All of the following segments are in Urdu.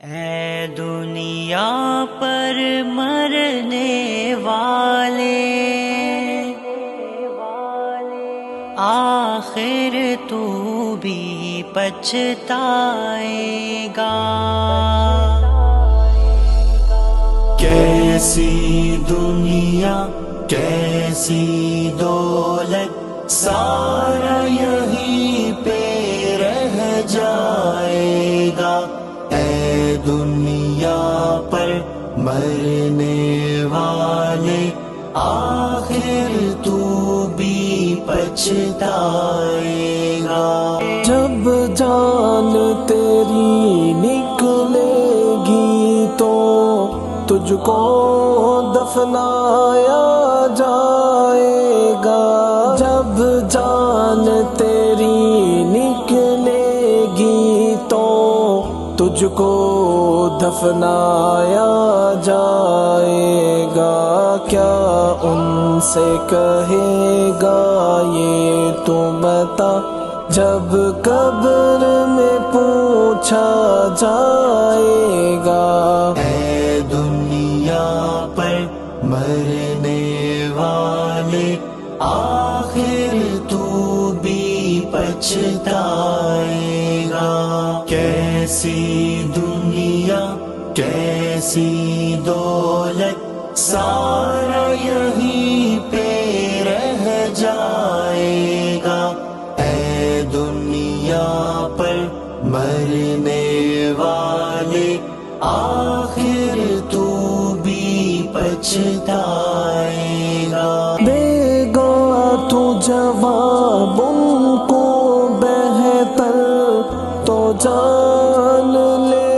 اے دنیا پر مرنے والے، آخر تو بھی پچھتائے گا۔ کیسی دنیا کیسی دولت، سارا یہیں پہ رہ جائے گا۔ اے دنیا پر مرنے والے، آخر تو بھی پچھتائے گا۔ جب جان تیری نکلے گی تو تجھ کو دفنایا جائے گا۔ جب جان تیری نکلے گی تو تجھ کو دفنایا جائے گا۔ کیا ان سے کہے گا یہ تو بتا، جب قبر میں پوچھا جائے گا۔ اے دنیا پر مرنے والے، آخر تو بھی پچھتائے گا۔ کیسی دنیا کیسی دولت، سارا یہیں پہ رہ جائے گا۔ اے دنیا پر مرنے والے، آخر تو بھی پچھتائے گا۔ دے گا تو جواب ان کو بہتر، تو جان لے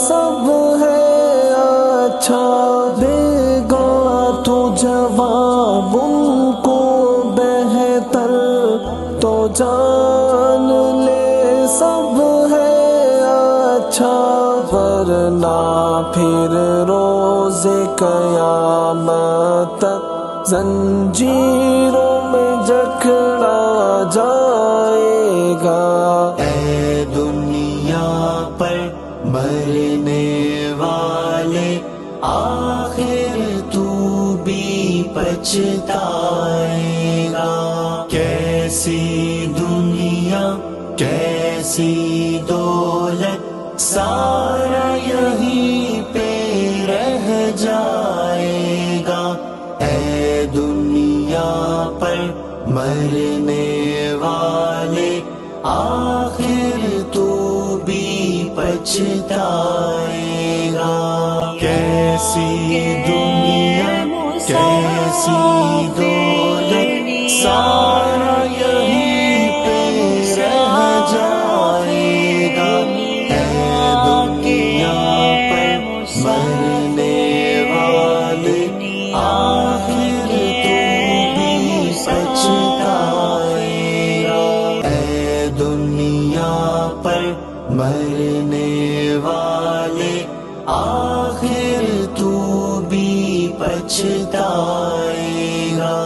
سب ہے اچھا۔ دے گا تو جواب ان کو بہتر، تو جان لے سب ہے اچھا۔ ورنہ پھر روز قیامت تک زنجیروں میں جکڑا جائے گا۔ اے دنیا پر مرنے والے، آخر تو بھی پچھتائے گا۔ کیسی دنیا کیسی دولت، سارا یہیں پہ رہ جائے گا۔ اے دنیا پر مرنے والے، آخر تو بھی پچھتائے گا۔ کیسی دنیا کیسی دولت، سارا یہیں پہ رہ جائے گا۔ اے دنیا پر مرنے والے، آخر تو بھی پچھتائے گا۔ اے دنیا پر مرنے والے، آخر تو بھی پچھتائے گا۔